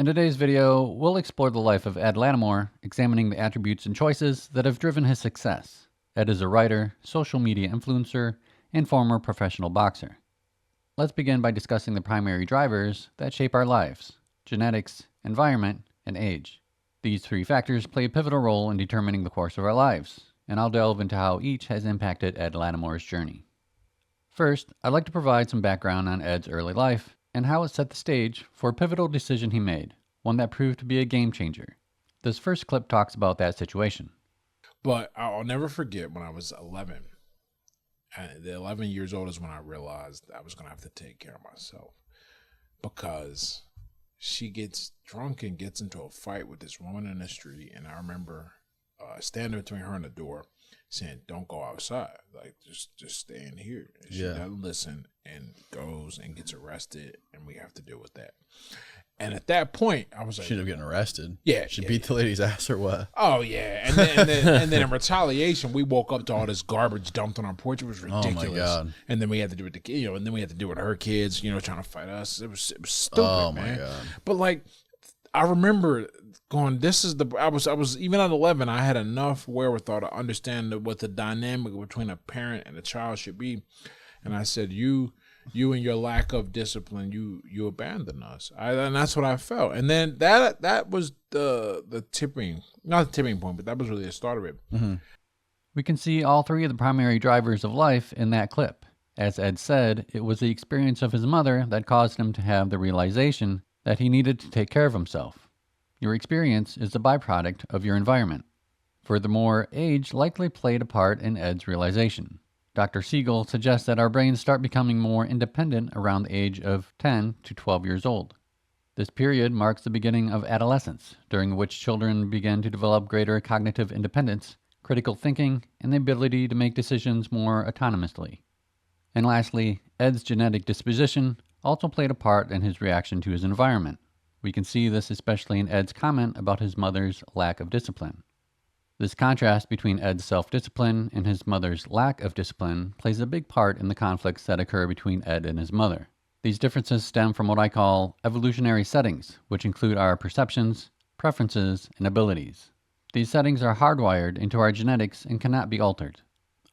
In today's video, we'll explore the life of Ed Latimore, examining the attributes and choices that have driven his success. Ed is a writer, social media influencer, and former professional boxer. Let's begin by discussing the primary drivers that shape our lives: genetics, environment, and age. These three factors play a pivotal role in determining the course of our lives, and I'll delve into how each has impacted Ed Latimore's journey. First, I'd like to provide some background on Ed's early life and how it set the stage for a pivotal decision he made, one that proved to be a game changer. This first clip talks about that situation. But I'll never forget when I was 11. The 11 years old is when I realized I was going to have to take care of myself, because she gets drunk and gets into a fight with this woman in the street. And I remember standing between her and the door saying, "Don't go outside. Like, just stay in here." And she doesn't listen and goes and gets arrested, and we have to deal with that. And at that point, I was like, she ended up getting arrested. Yeah. She beat the lady's ass or what? Oh, yeah. And then in retaliation, we woke up to all this garbage dumped on our porch. It was ridiculous. Oh, my God. And then we had to do it to, and then we had to do it with her kids, trying to fight us. It was stupid, Oh, man. my God. But, like, I remember going, I was even at 11, I had enough wherewithal to understand what the dynamic between a parent and a child should be. And I said, you and your lack of discipline, you abandon us. And that's what I felt. And then that was the tipping, not the tipping point, but that was really the start of it. Mm-hmm. We can see all three of the primary drivers of life in that clip. As Ed said, it was the experience of his mother that caused him to have the realization that he needed to take care of himself. Your experience is the byproduct of your environment. Furthermore, age likely played a part in Ed's realization. Dr. Siegel suggests that our brains start becoming more independent around the age of 10 to 12 years old. This period marks the beginning of adolescence, during which children begin to develop greater cognitive independence, critical thinking, and the ability to make decisions more autonomously. And lastly, Ed's genetic disposition also played a part in his reaction to his environment. We can see this especially in Ed's comment about his mother's lack of discipline. This contrast between Ed's self-discipline and his mother's lack of discipline plays a big part in the conflicts that occur between Ed and his mother. These differences stem from what I call evolutionary settings, which include our perceptions, preferences, and abilities. These settings are hardwired into our genetics and cannot be altered.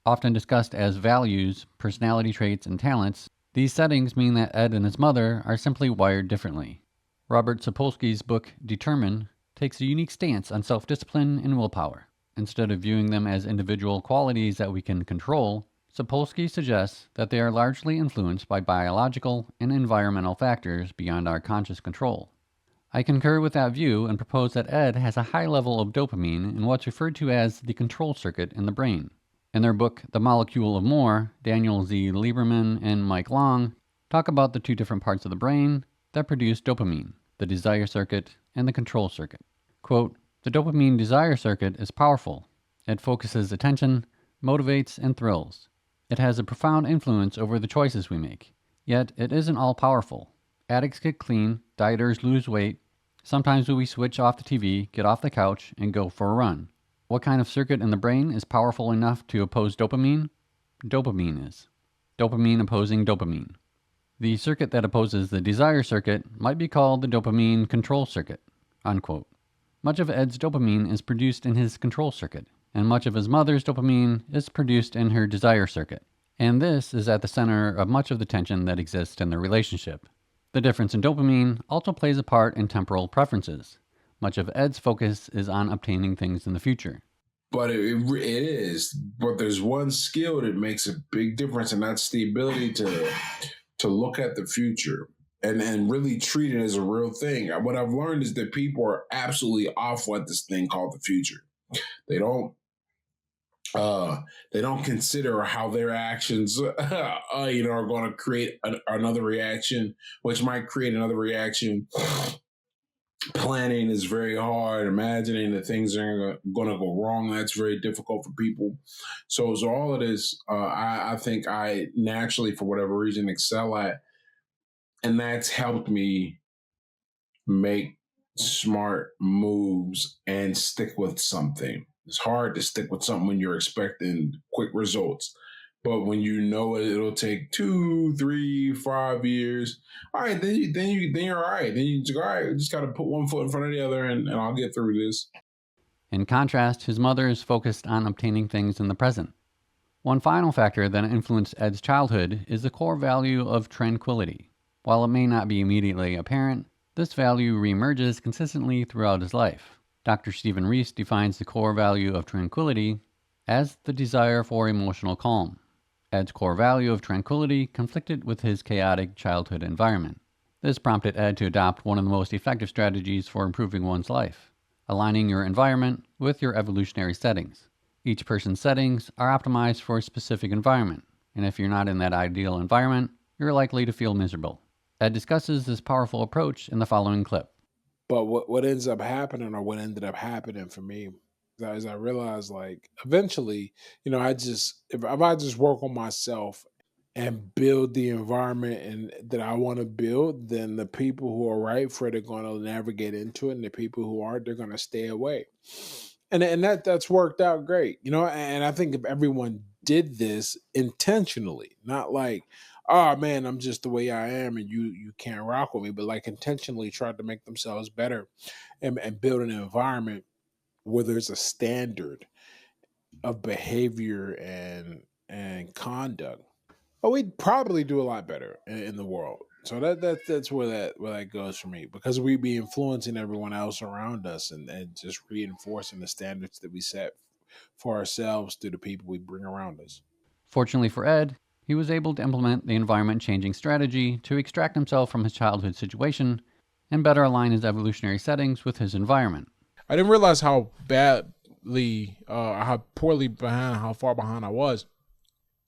Often discussed as values, personality traits, and talents, these settings mean that Ed and his mother are simply wired differently. Robert Sapolsky's book, Determine, takes a unique stance on self-discipline and willpower. Instead of viewing them as individual qualities that we can control, Sapolsky suggests that they are largely influenced by biological and environmental factors beyond our conscious control. I concur with that view and propose that Ed has a high level of dopamine in what's referred to as the control circuit in the brain. In their book, The Molecule of More, Daniel Z. Lieberman and Mike Long talk about the two different parts of the brain that produce dopamine, the desire circuit and the control circuit. Quote, "The dopamine desire circuit is powerful. It focuses attention, motivates, and thrills. It has a profound influence over the choices we make. Yet, it isn't all powerful. Addicts get clean, dieters lose weight. Sometimes we switch off the TV, get off the couch, and go for a run. What kind of circuit in the brain is powerful enough to oppose dopamine? Dopamine is. Dopamine opposing dopamine. The circuit that opposes the desire circuit might be called the dopamine control circuit." Unquote. Much of Ed's dopamine is produced in his control circuit, and much of his mother's dopamine is produced in her desire circuit. And this is at the center of much of the tension that exists in their relationship. The difference in dopamine also plays a part in temporal preferences. Much of Ed's focus is on obtaining things in the future. But it is. But there's one skill that makes a big difference, and that's the ability to look at the future and really treat it as a real thing. What I've learned is that people are absolutely off what this thing called the future. They don't consider how their actions, are going to create another reaction, which might create another reaction. Planning is very hard. Imagining that things are going to go wrong, that's very difficult for people. So all of this, I think I naturally, for whatever reason, excel at. And that's helped me make smart moves and stick with something. It's hard to stick with something when you're expecting quick results. But when you know it'll take 2, 3, 5 years. All right, then you're all right. Then you just, all right, just got to put one foot in front of the other, and I'll get through this. In contrast, his mother is focused on obtaining things in the present. One final factor that influenced Ed's childhood is the core value of tranquility. While it may not be immediately apparent, this value reemerges consistently throughout his life. Dr. Stephen Reese defines the core value of tranquility as the desire for emotional calm. Ed's core value of tranquility conflicted with his chaotic childhood environment. This prompted Ed to adopt one of the most effective strategies for improving one's life: aligning your environment with your evolutionary settings. Each person's settings are optimized for a specific environment, and if you're not in that ideal environment, you're likely to feel miserable. Ed discusses this powerful approach in the following clip. But what ends up happening, or what ended up happening for me, is I realized, like, eventually, I just if I just work on myself and build the environment and that I want to build, then the people who are right for it are going to navigate into it, and the people who aren't, they're going to stay away. And that's worked out great, And I think if everyone did this intentionally, not like, oh man, I'm just the way I am, and you can't rock with me, but like intentionally tried to make themselves better and build an environment where there's a standard of behavior and conduct, but we'd probably do a lot better in the world. So that's where that goes for me, because we'd be influencing everyone else around us, and just reinforcing the standards that we set for ourselves through the people we bring around us. Fortunately for Ed, he was able to implement the environment changing strategy to extract himself from his childhood situation and better align his evolutionary settings with his environment. I didn't realize how poorly behind, how far behind I was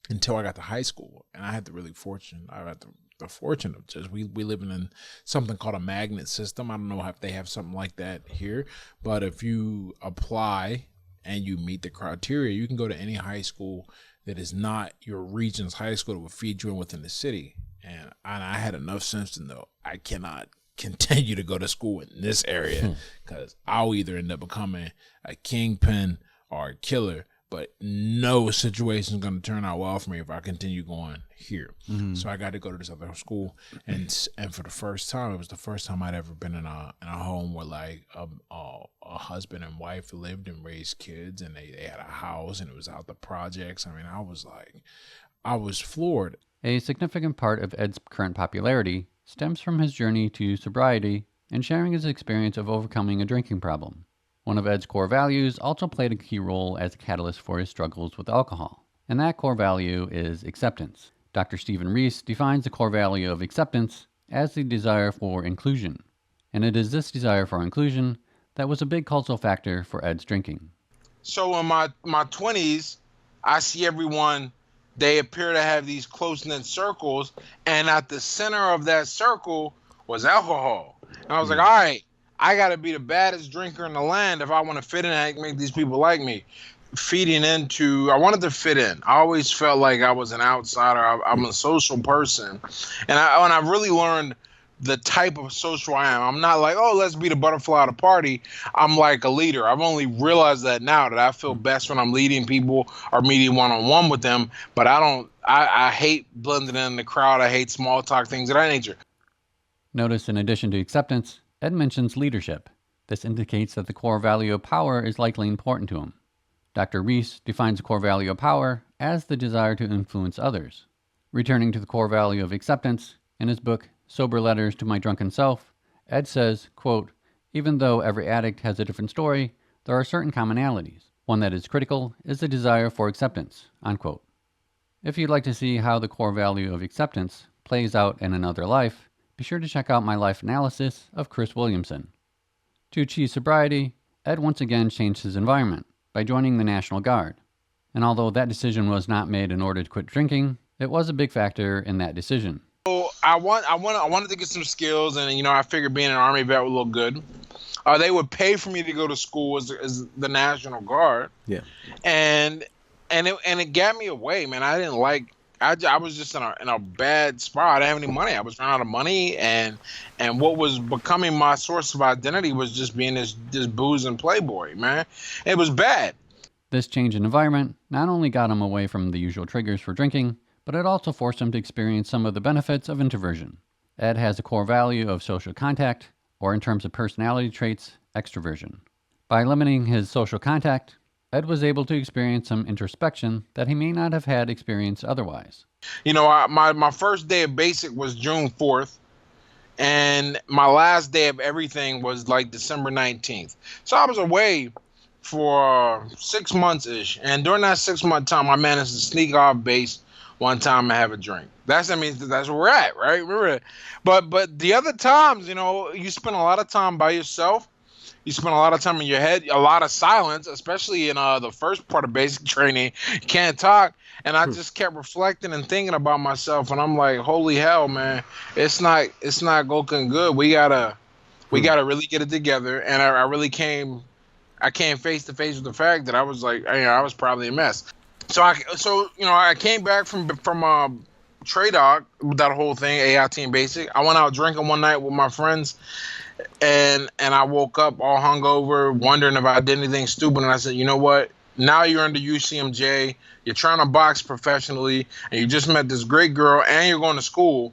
until I got to high school, and I had the fortune of just we living in something called a magnet system. I don't know if they have something like that here, but if you apply and you meet the criteria, you can go to any high school that is not your region's high school that will feed you in within the city. And I had enough sense to know I cannot continue to go to school in this area, because I'll either end up becoming a kingpin or a killer, but no situation is going to turn out well for me if I continue going here. Mm-hmm. So I got to go to this other school, and for the first time, it was the first time I'd ever been in a home where like a husband and wife lived and raised kids, and they had a house, and it was out the projects. I mean, I was floored. A significant part of Ed's current popularity stems from his journey to sobriety and sharing his experience of overcoming a drinking problem. One of Ed's core values also played a key role as a catalyst for his struggles with alcohol, and that core value is acceptance. Dr. Stephen Reese defines the core value of acceptance as the desire for inclusion, and it is this desire for inclusion that was a big cultural factor for Ed's drinking. So in my 20s, I see everyone, they appear to have these close-knit circles, and at the center of that circle was alcohol. And I was like, all right, I got to be the baddest drinker in the land if I want to fit in and make these people like me. I wanted to fit in. I always felt like I was an outsider. I'm a social person. And I really learned the type of social I am. I'm not like, oh, let's be the butterfly at a party. I'm like a leader. I've only realized that now, that I feel best when I'm leading people or meeting one-on-one with them. But I hate blending in the crowd. I hate small talk, things of that nature. Notice, in addition to acceptance, Ed mentions leadership. This indicates that the core value of power is likely important to him. Dr. Reese defines the core value of power as the desire to influence others. Returning to the core value of acceptance, in his book, Sober Letters to My Drunken Self, Ed says, quote, even though every addict has a different story, there are certain commonalities. One that is critical is the desire for acceptance, unquote. If you'd like to see how the core value of acceptance plays out in another life, be sure to check out my life analysis of Chris Williamson. To achieve sobriety, Ed once again changed his environment by joining the National Guard. And although that decision was not made in order to quit drinking, it was a big factor in that decision. So I wanted to get some skills, and I figured being an Army vet would look good. They would pay for me to go to school as the National Guard. Yeah. And it got me away, man. I didn't like. I was just in a bad spot. I didn't have any money. I was running out of money, and what was becoming my source of identity was just being this booze and playboy, man. It was bad. This change in environment not only got him away from the usual triggers for drinking, but it also forced him to experience some of the benefits of introversion. Ed has a core value of social contact, or in terms of personality traits, extroversion. By limiting his social contact, Ed was able to experience some introspection that he may not have had experienced otherwise. You know, my first day of basic was June 4th, and my last day of everything was like December 19th. So I was away for 6 months ish, and during that 6 month time, I managed to sneak off base one time and have a drink. That's where we're at, right? But the other times, you know, you spend a lot of time by yourself. You spend a lot of time in your head, a lot of silence, especially in the first part of basic training. You can't talk, and I just kept reflecting and thinking about myself, and I'm like, holy hell, man, it's not looking good. We gotta really get it together. And I came face to face with the fact that I was like, I was probably a mess. So I came back from Trade Dog with that whole thing, AI Team Basic. I went out drinking one night with my friends, and I woke up all hungover, wondering if I did anything stupid. And I said, you know what? Now you're under UCMJ. You're trying to box professionally, and you just met this great girl, and you're going to school.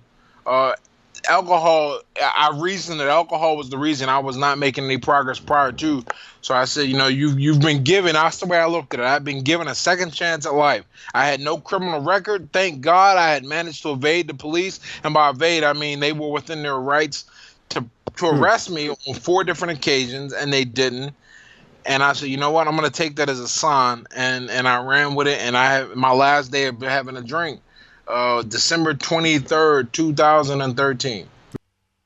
Alcohol. I reasoned that alcohol was the reason I was not making any progress prior to. So I said, you know, you've been given. That's the way I looked at it. I've been given a second chance at life. I had no criminal record. Thank God I had managed to evade the police, and by evade I mean they were within their rights to arrest me on 4 different occasions, and they didn't. And I said, you know what? I'm going to take that as a sign, and I ran with it. And I have my last day of having a drink, December 23rd, 2013.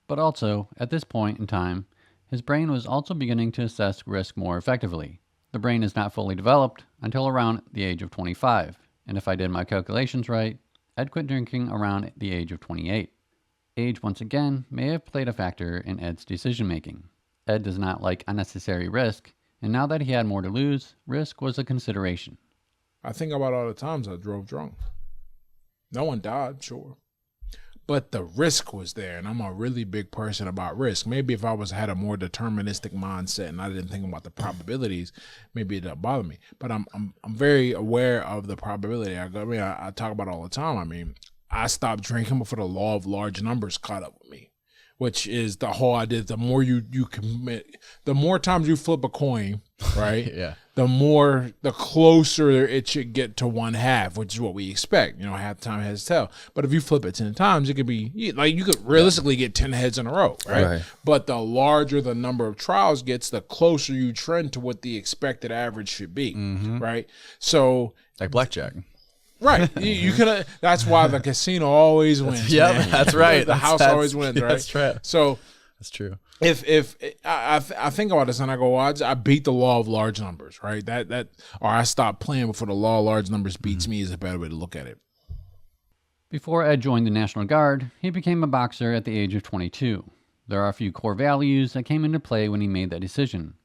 But also, at this point in time, his brain was also beginning to assess risk more effectively. The brain is not fully developed until around the age of 25, and if I did my calculations right, Ed quit drinking around the age of 28. Age, once again, may have played a factor in Ed's decision making. Ed does not like unnecessary risk, and now that he had more to lose, risk was a consideration. I think about all the times I drove drunk. No one died, sure. But the risk was there, and I'm a really big person about risk. Maybe if I had a more deterministic mindset and I didn't think about the probabilities, maybe it doesn't bother me. But I'm very aware of the probability. I talk about it all the time. I mean, I stopped drinking before the law of large numbers caught up with me, which is the whole idea. The more you commit, the more times you flip a coin, right? Yeah. The closer it should get to 1/2, which is what we expect. You know, half the time heads tail. But if you flip it 10 times, it could be like you could realistically get 10 heads in a row, right? But the larger the number of trials gets, the closer you trend to what the expected average should be, right? So like blackjack. Right, you could. That's why the casino always wins. Yeah, man. that's right. The house always wins, right? That's true. So that's true. If I think about this and I go, well, I beat the law of large numbers, right? Or I stopped playing before the law of large numbers beats me is a better way to look at it. Before Ed joined the National Guard, he became a boxer at the age of 22. There are a few core values that came into play when he made that decision.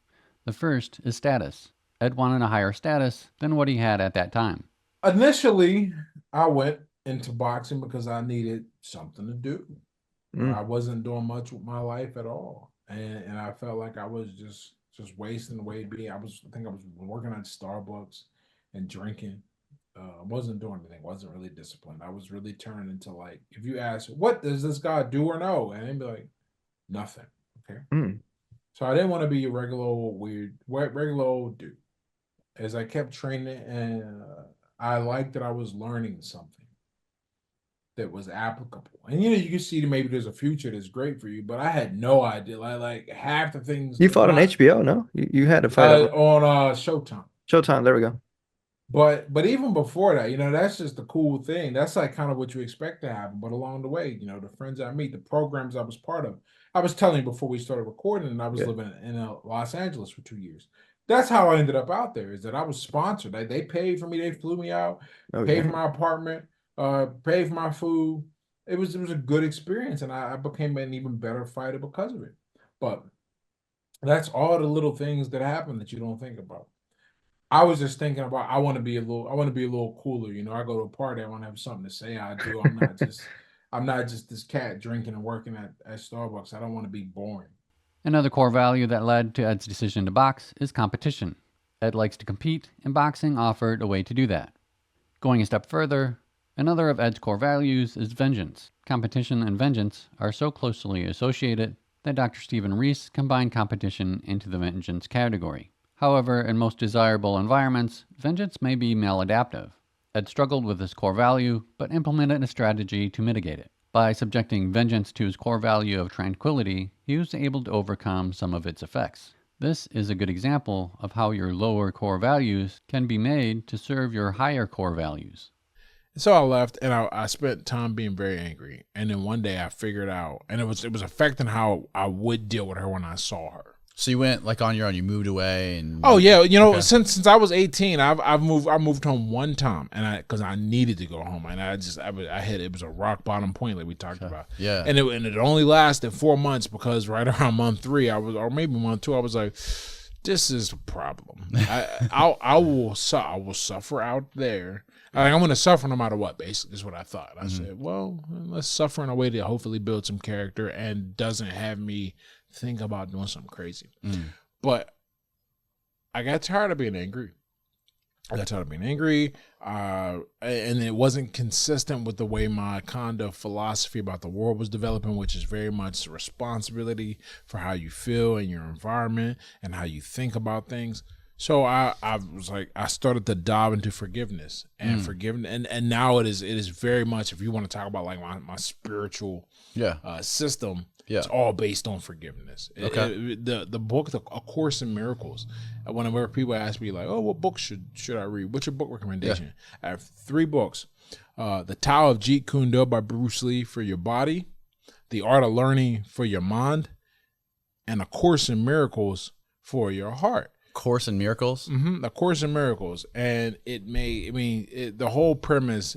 The first is status. Ed wanted a higher status than what he had at that time. Initially, I went into boxing because I needed something to do. I wasn't doing much with my life at all, and I felt like I was just wasting away. I think I was working at Starbucks and drinking. Wasn't doing anything. Wasn't really disciplined. I was really turning into, like, if you ask, what does this guy do or know, and they'd be like, nothing. Okay. So I didn't want to be a regular old dude. As I kept training, and I liked that I was learning something that was applicable. And you can see that maybe there's a future that's great for you, but I had no idea. Like half the things you fought on HBO, no? You had to fight on Showtime. Showtime. There we go. But even before that, that's just the cool thing. That's like kind of what you expect to happen. But along the way, the friends I meet, the programs I was part of. I was telling you before we started recording, and I was living in Los Angeles for 2 years. That's how I ended up out there, is that I was sponsored. They paid for me. They flew me out, paid for my apartment, paid for my food. It was a good experience, and I became an even better fighter because of it. But that's all the little things that happen that you don't think about. I was just thinking about, I want to be a little cooler. I go to a party, I want to have something to say I do. I'm not just this cat drinking and working at Starbucks. I don't want to be boring. Another core value that led to Ed's decision to box is competition. Ed likes to compete, and boxing offered a way to do that. Going a step further, another of Ed's core values is vengeance. Competition and vengeance are so closely associated that Dr. Stephen Reese combined competition into the vengeance category. However, in most desirable environments, vengeance may be maladaptive. Ed struggled with this core value, but implemented a strategy to mitigate it. By subjecting vengeance to his core value of tranquility, he was able to overcome some of its effects. This is a good example of how your lower core values can be made to serve your higher core values. So I left, and I spent time being very angry. And then one day I figured out, and it was affecting how I would deal with her when I saw her. So you went like on your own. You moved away, and Oh yeah, Okay. since I was 18, I moved home one time, and because I needed to go home, and I hit it was a rock bottom point like we talked about. Yeah. and it only lasted 4 months because right around month 3 or maybe month 2 I was like, this is a problem. I will suffer out there. I'm going to suffer no matter what. Basically, is what I thought. I said, well, let's suffer in a way to hopefully build some character and doesn't have me think about doing something crazy. But I got tired of being angry. And it wasn't consistent with the way my kind of philosophy about the world was developing, which is very much responsibility for how you feel in your environment and how you think about things. So I was like, I started to dive into forgiveness and forgiveness, and now it is very much, if you want to talk about like my spiritual system. Yeah. It's all based on forgiveness. Okay. The book, A Course in Miracles. Whenever people ask me like, oh, what book should I read? What's your book recommendation? I have 3 books. The Tao of Jeet Kune Do by Bruce Lee for your body, The Art of Learning for your mind, and A Course in Miracles for your heart. Course in Miracles. A Course in Miracles. And the whole premise,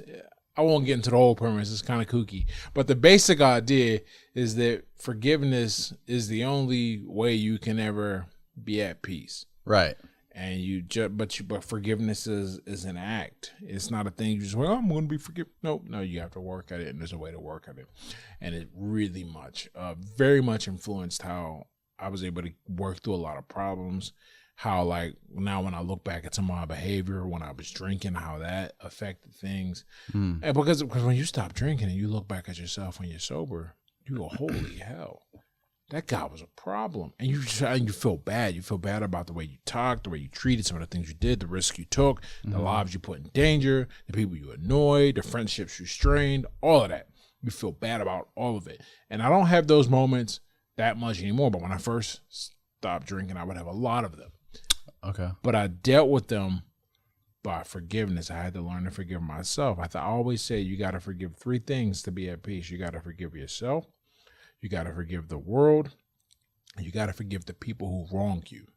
I won't get into the whole premise, it's kind of kooky, but the basic idea is that forgiveness is the only way you can ever be at peace. Right. And but forgiveness is an act. It's not a thing you just, well, I'm going to be forgiven. No, you have to work at it, and there's a way to work at it. And it really very much influenced how I was able to work through a lot of problems. How like now when I look back at some of my behavior when I was drinking, how that affected things. And because when you stop drinking and you look back at yourself when you're sober, you go, holy hell, that guy was a problem. And you feel bad. You feel bad about the way you talked, the way you treated, some of the things you did, the risk you took, the lives you put in danger, the people you annoyed, the friendships you strained, all of that. You feel bad about all of it. And I don't have those moments that much anymore. But when I first stopped drinking, I would have a lot of them. Okay. But I dealt with them by forgiveness. I had to learn to forgive myself. I always say you got to forgive 3 things to be at peace. You got to forgive yourself. You got to forgive the world. And you got to forgive the people who wronged you.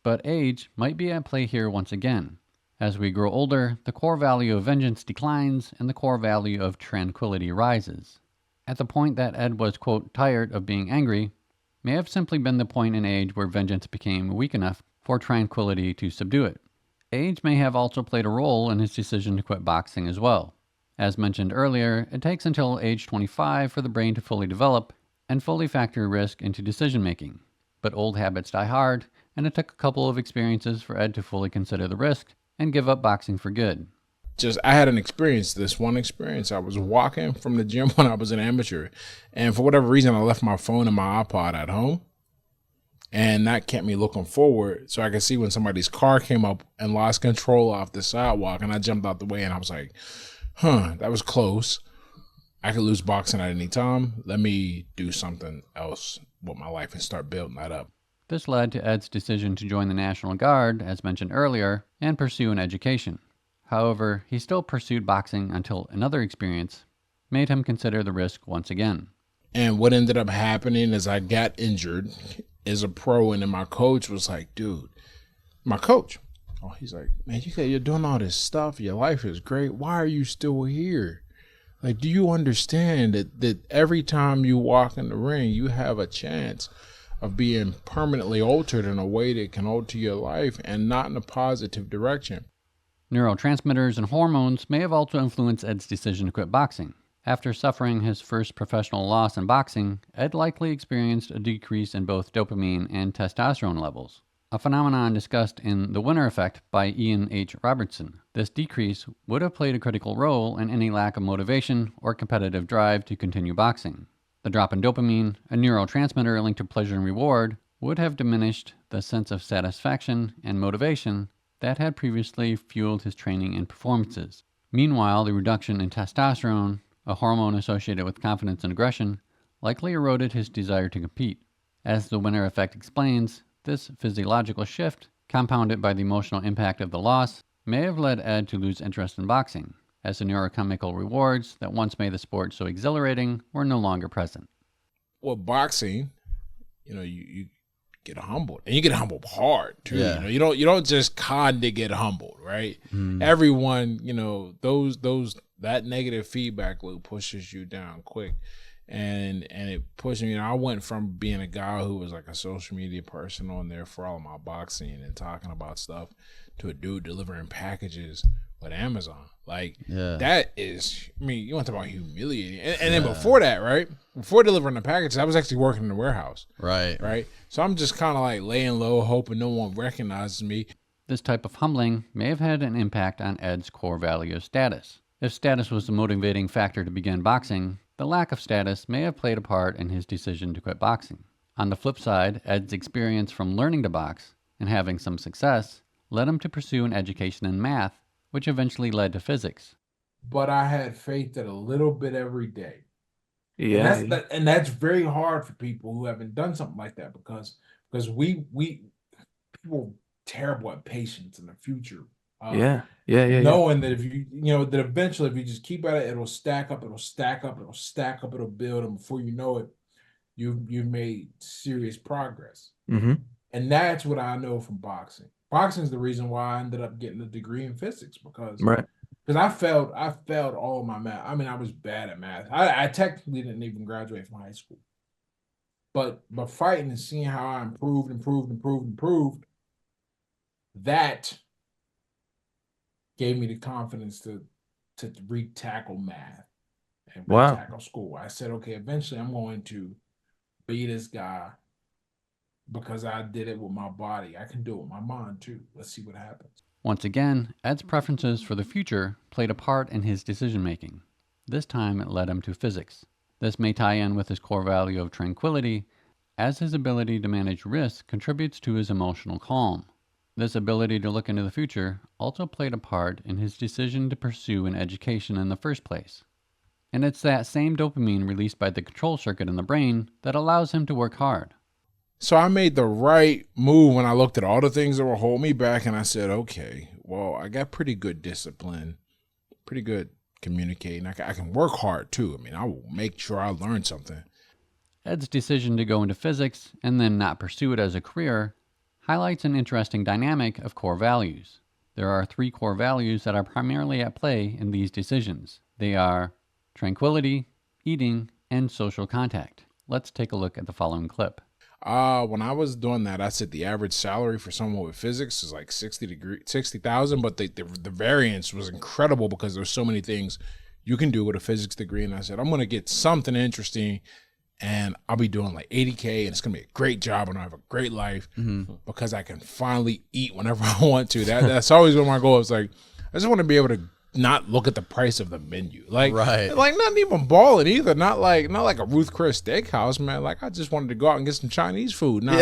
But age might be at play here once again. As we grow older, the core value of vengeance declines and the core value of tranquility rises. At the point that Ed was, quote, tired of being angry, may have simply been the point in age where vengeance became weak enough for tranquility to subdue it. Age may have also played a role in his decision to quit boxing as well. As mentioned earlier, it takes until age 25 for the brain to fully develop and fully factor risk into decision making. But old habits die hard, and it took a couple of experiences for Ed to fully consider the risk and give up boxing for good. I had this one experience. I was walking from the gym when I was an amateur, and for whatever reason, I left my phone and my iPod at home. And that kept me looking forward so I could see when somebody's car came up and lost control off the sidewalk. And I jumped out the way and I was like, that was close. I could lose boxing at any time. Let me do something else with my life and start building that up. This led to Ed's decision to join the National Guard, as mentioned earlier, and pursue an education. However, he still pursued boxing until another experience made him consider the risk once again. And what ended up happening is I got injured as a pro, and then my coach was like, dude, he's like, man, you're doing all this stuff. Your life is great. Why are you still here? Like, do you understand that every time you walk in the ring, you have a chance of being permanently altered in a way that can alter your life and not in a positive direction? Neurotransmitters and hormones may have also influenced Ed's decision to quit boxing. After suffering his first professional loss in boxing, Ed likely experienced a decrease in both dopamine and testosterone levels. a phenomenon discussed in The Winner Effect by Ian H. Robertson. This decrease would have played a critical role in any lack of motivation or competitive drive to continue boxing. The drop in dopamine, a neurotransmitter linked to pleasure and reward, would have diminished the sense of satisfaction and motivation that had previously fueled his training and performances. Meanwhile, the reduction in testosterone, a hormone associated with confidence and aggression, likely eroded his desire to compete. As The Winner Effect explains, this physiological shift, compounded by the emotional impact of the loss, may have led Ed to lose interest in boxing, as the neurochemical rewards that once made the sport so exhilarating were no longer present. Well, boxing, you get humbled, and you get humbled hard too. Yeah. You don't just kind of get humbled, right? Everyone, that negative feedback loop pushes you down quick. And it pushed me. I went from being a guy who was like a social media person on there for all of my boxing and talking about stuff to a dude delivering packages with Amazon. Like, that is, you want to talk about humiliating. And then before that, right? Before delivering the packages, I was actually working in the warehouse. Right. So I'm just kind of like laying low, hoping no one recognizes me. This type of humbling may have had an impact on Ed's core value of status. If status was the motivating factor to begin boxing, the lack of status may have played a part in his decision to quit boxing. On the flip side, Ed's experience from learning to box and having some success led him to pursue an education in math, which eventually led to physics. But I had faith that a little bit every day. Yeah. And that's very hard for people who haven't done something like that because we people terrible at patience in the future. Yeah. Knowing that if that eventually if you just keep at it, it'll stack up, it'll build, and before you know it, you've made serious progress. Mm-hmm. And that's what I know from boxing. Boxing is the reason why I ended up getting a degree in physics because I failed all of my math. I was bad at math. I technically didn't even graduate from high school. But fighting and seeing how I improved, that gave me the confidence to re-tackle math and re-tackle school. I said, okay, eventually I'm going to be this guy because I did it with my body. I can do it with my mind too. Let's see what happens. Once again, Ed's preferences for the future played a part in his decision-making. This time it led him to physics. This may tie in with his core value of tranquility, as his ability to manage risk contributes to his emotional calm. This ability to look into the future also played a part in his decision to pursue an education in the first place. And it's that same dopamine released by the control circuit in the brain that allows him to work hard. So I made the right move when I looked at all the things that were holding me back, and I said, okay, well, I got pretty good discipline, pretty good communicating. I can work hard too. I will make sure I learn something. Ed's decision to go into physics and then not pursue it as a career highlights an interesting dynamic of core values. There are 3 core values that are primarily at play in these decisions. They are tranquility, eating, and social contact. Let's take a look at the following clip. When I was doing that, I said the average salary for someone with physics is like 60,000, but the variance was incredible because there's so many things you can do with a physics degree. And I said, I'm going to get something interesting and I'll be doing like 80K and it's going to be a great job and I'll have a great life because I can finally eat whenever I want to. That's always been my goal. It's like, I just want to be able to not look at the price of the menu. Like not even balling either. Not like a Ruth Chris Steakhouse, man. Like I just wanted to go out and get some Chinese food. Not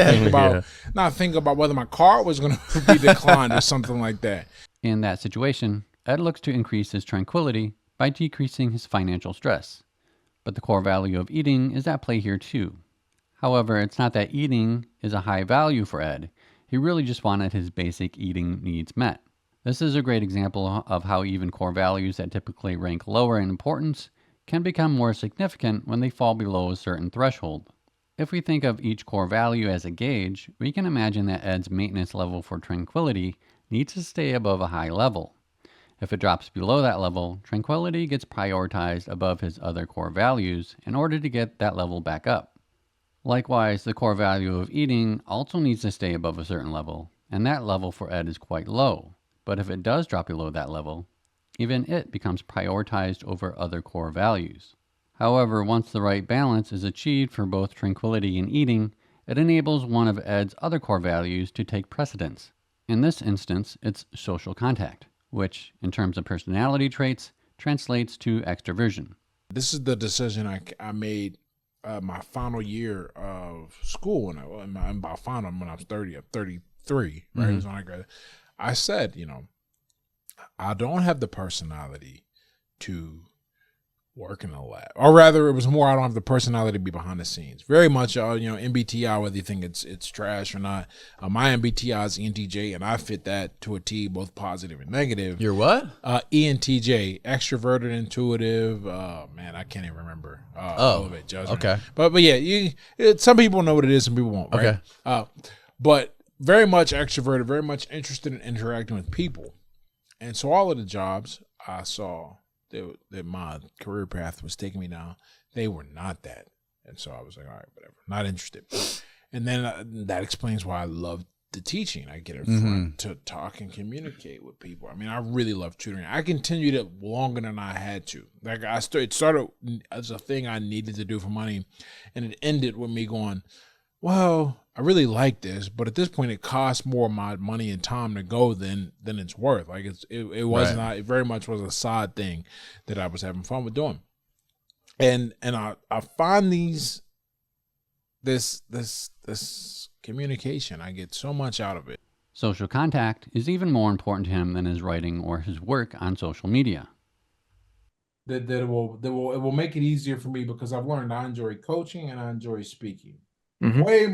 think about whether my car was going to be declined or something like that. In that situation, Ed looks to increase his tranquility by decreasing his financial stress. But the core value of eating is at play here too. However, it's not that eating is a high value for Ed. He really just wanted his basic eating needs met. This is a great example of how even core values that typically rank lower in importance can become more significant when they fall below a certain threshold. If we think of each core value as a gauge, we can imagine that Ed's maintenance level for tranquility needs to stay above a high level. If it drops below that level, tranquility gets prioritized above his other core values in order to get that level back up. Likewise, the core value of eating also needs to stay above a certain level, and that level for Ed is quite low. But if it does drop below that level, even it becomes prioritized over other core values. However, once the right balance is achieved for both tranquility and eating, It enables one of Ed's other core values to take precedence. In this instance, it's social contact, which, in terms of personality traits, translates to extroversion. This is the decision I made my final year of school, when I'm about final when I was 30, I'm 33, right? Mhm. Is when I graduated. I said, I don't have the personality to work in a lab, or rather, it was more I don't have the personality to be behind the scenes. Very much, MBTI, whether you think it's trash or not. My MBTI is ENTJ, and I fit that to a T, both positive and negative. You're what? ENTJ, extroverted, intuitive. Man, I can't even remember. Elevate judgment. Okay. But yeah, some people know what it is, some people won't. Right? Okay. But very much extroverted, very much interested in interacting with people, and so all of the jobs I saw that my career path was taking me down, they were not that. And so I was like, all right, whatever, not interested. And then that explains why I love the teaching. I get in front to talk and communicate with people. I mean, I really love tutoring. I continued it longer than I had to. Like it started as a thing I needed to do for money, and it ended with me going, well, I really like this, but at this point, it costs more of my money and time to go than it's worth. Like it was Right. not. It very much was a side thing that I was having fun with doing, and I find this communication. I get so much out of it. Social contact is even more important to him than his writing or his work on social media. That it will make it easier for me because I've learned I enjoy coaching and I enjoy speaking. Mhm. Way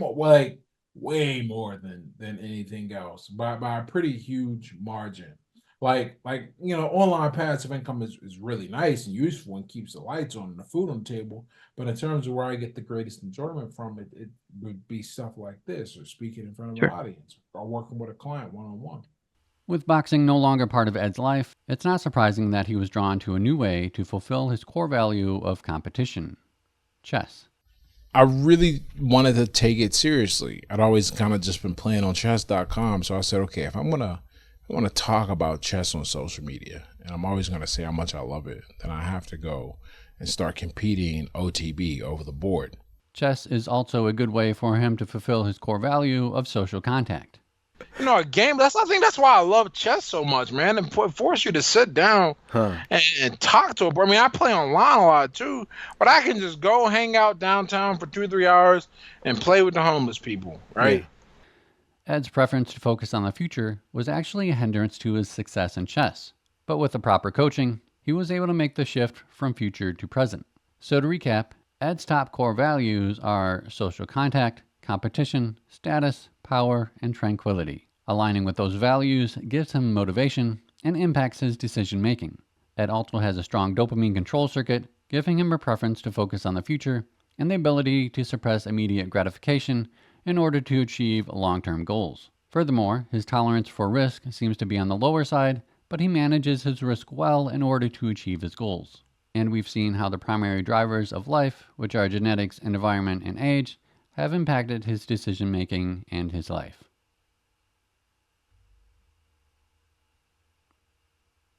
more than anything else by a pretty huge margin. Like online passive income is really nice and useful and keeps the lights on and the food on the table. But in terms of where I get the greatest enjoyment from it, it would be stuff like this, or speaking in front of Sure. an audience, or working with a client one-on-one. With boxing no longer part of Ed's life, it's not surprising that he was drawn to a new way to fulfill his core value of competition: chess. I really wanted to take it seriously. I'd always kind of just been playing on chess.com. So I said, okay, if I want to talk about chess on social media, and I'm always going to say how much I love it, then I have to go and start competing OTB over the board. Chess is also a good way for him to fulfill his core value of social contact. A game. I think that's why I love chess so much, man. And force you to sit down Huh. and talk to a. I mean, I play online a lot too, but I can just go hang out downtown for 2 or 3 hours and play with the homeless people, right? Ed's preference to focus on the future was actually a hindrance to his success in chess, but with the proper coaching, he was able to make the shift from future to present. So to recap, Ed's top core values are social contact, competition, status, power, and tranquility. Aligning with those values gives him motivation and impacts his decision making. Ed also has a strong dopamine control circuit, giving him a preference to focus on the future and the ability to suppress immediate gratification in order to achieve long-term goals. Furthermore, his tolerance for risk seems to be on the lower side, but he manages his risk well in order to achieve his goals. And we've seen how the primary drivers of life, which are genetics, environment, and age, have impacted his decision making and his life.